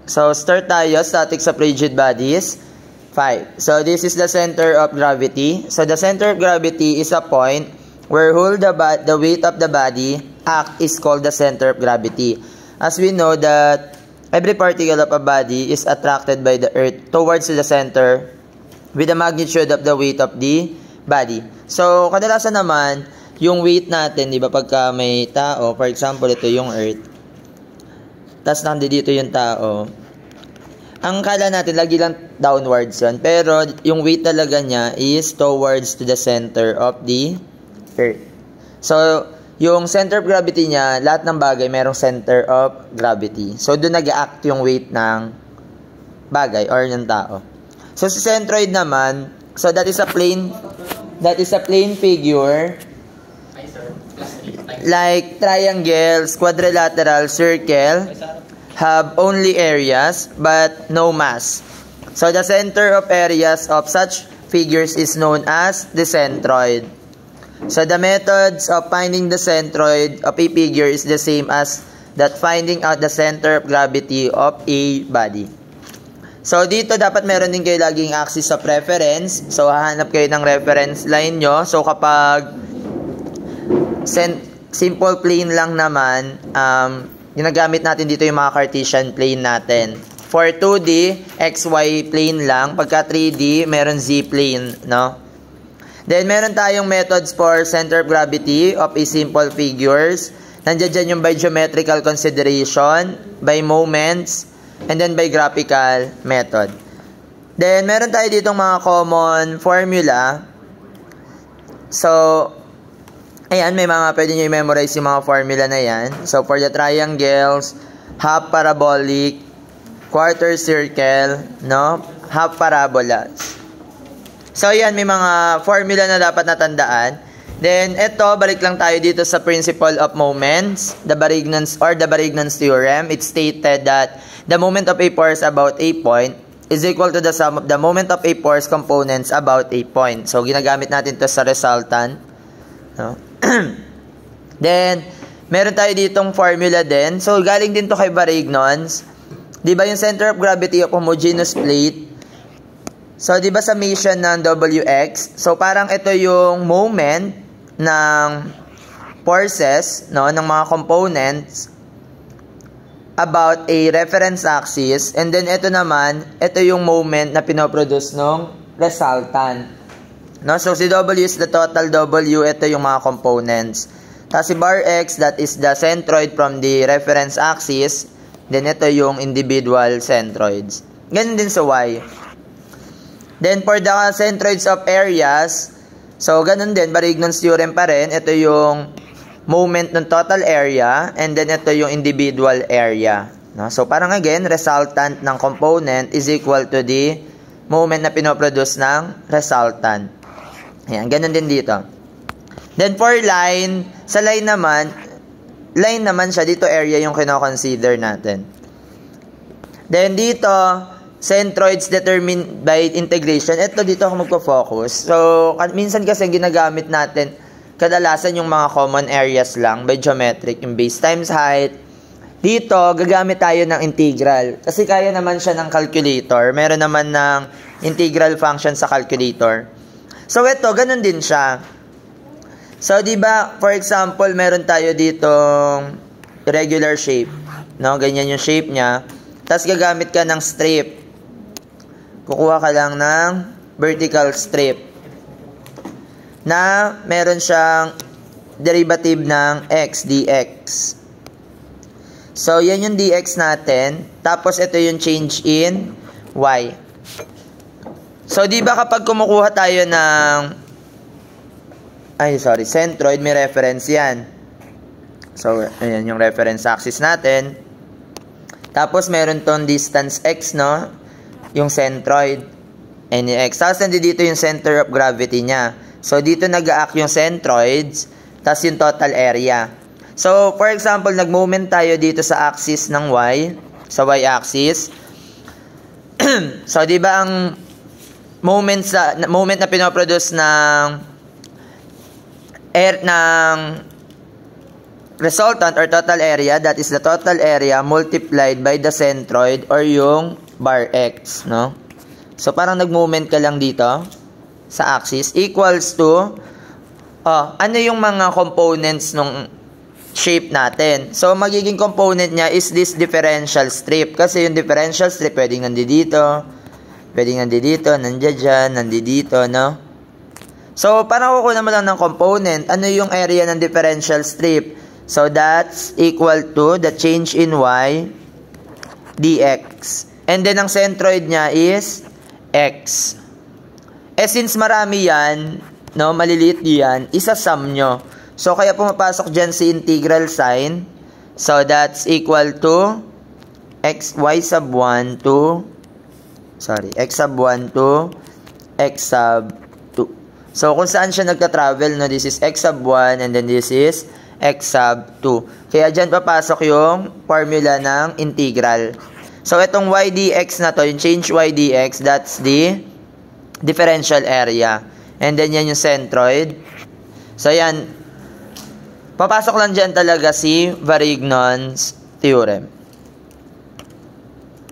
So, start tayo. Statics of rigid bodies. 5. So, this is the center of gravity. So, the center of gravity is a point where the weight of the body act is called the center of gravity. As we know that every particle of a body is attracted by the earth towards the center with the magnitude of the weight of the body. So, kadalasan naman, yung weight natin, di ba, pagka may tao, for example, ito yung earth, tas nandito yung tao, ang kala natin, lagi lang downwards yun, pero yung weight talaga niya is towards to the center of the earth. So, yung center of gravity niya, lahat ng bagay, merong center of gravity. So, doon nag-act yung weight ng bagay or ng tao. So, si centroid naman, so that is a plane figure like triangles, quadrilateral, circle have only areas but no mass. So, the center of areas of such figures is known as the centroid. So, the methods of finding the centroid of a figure is the same as that finding out the center of gravity of a body. So, dito dapat meron din kayo laging axis of reference. So, hahanap kayo ng reference line nyo. So, kapag simple plane lang naman, ginagamit natin dito yung mga Cartesian plane natin. For 2D, XY plane lang. Pagka 3D, meron Z plane, no? Then, meron tayong methods for center of gravity of a simple figures. Nandiyan dyan yung by geometrical consideration, by moments, and then by graphical method. Then, meron tayo ditong mga common formula. So, ayan, may mga pwede nyo i-memorize yung mga formula na yan. So, for the triangles, half parabolic, quarter circle, no? Half parabolas. So, yan, may mga formula na dapat natandaan. Then, ito, balik lang tayo dito sa principle of moments, the Varignon's theorem. It stated that the moment of a force about a point is equal to the sum of the moment of a force components about a point. So, ginagamit natin ito sa resultant. No? Then, meron tayo ditong formula din. So, galing din to kay Varignon's. Di ba yung center of gravity of homogeneous plate? So, di ba sa mission ng WX? So, parang ito yung moment ng forces, no, ng mga components about a reference axis, and then ito naman, ito yung moment na pinoproduce ng resultant, no? So si W is the total W, ito yung mga components. Tapos si bar X, that is the centroid from the reference axis, then ito yung individual centroids. Ganun din sa Y. Then for the centroids of areas, so, ganun din, Varignon's theorem pa rin. Ito yung moment ng total area, and then ito yung individual area. No? So, parang again, resultant ng component is equal to the moment na pinoproduce ng resultant. Ayan, ganun din dito. Then, for line, sa line naman siya, dito area yung kino-consider natin. Then, dito, centroids determined by integration. Ito dito ako magpo-focus. So, minsan kasi ginagamit natin kadalasan yung mga common areas lang by geometric, yung base times height. Dito, gagamit tayo ng integral. Kasi kaya naman siya ng calculator. Meron naman ng integral function sa calculator. So, ito, ganun din siya. So, di ba, for example, meron tayo ditong regular shape. No? Ganyan yung shape niya. Tapos, gagamit ka ng strip. Kukuha ka lang ng vertical strip na meron siyang derivative ng x, dx. So, yan yung dx natin. Tapos, ito yung change in y. So, di ba kapag kumukuha tayo ng centroid, may reference yan. So, ayan yung reference axis natin. Tapos, meron tong distance x, no? Yung centroid, NX. Tapos, nandito yung center of gravity niya. So, dito nag-act yung centroids, tapos yung total area. So, for example, nag-moment tayo dito sa axis ng Y, sa Y-axis. So, di ba ang moment na pinoproduce ng resultant or total area, that is the total area multiplied by the centroid or yung bar x, no? So, parang nag-movement ka lang dito sa axis equals to, ano yung mga components nung shape natin? So, magiging component niya is this differential strip. Kasi yung differential strip, pwedeng nandito, nandiyan, nandito, no? So, parang kukuha naman lang ng component. Ano yung area ng differential strip? So, that's equal to the change in y dx. And then, ang centroid niya is x. Since marami yan, no, maliliit yan, isasum nyo. So, kaya pumapasok dyan si integral sign. So, that's equal to x sub 1 to x sub 2. So, kung saan siya nagta-travel, no, this is x sub 1 and then this is x sub 2. Kaya dyan papasok yung formula ng integral. So, itong y dx na to, yung change y dx, that's the differential area. And then, yan yung centroid. So, yan. Papasok lang dyan talaga si Varignon's theorem.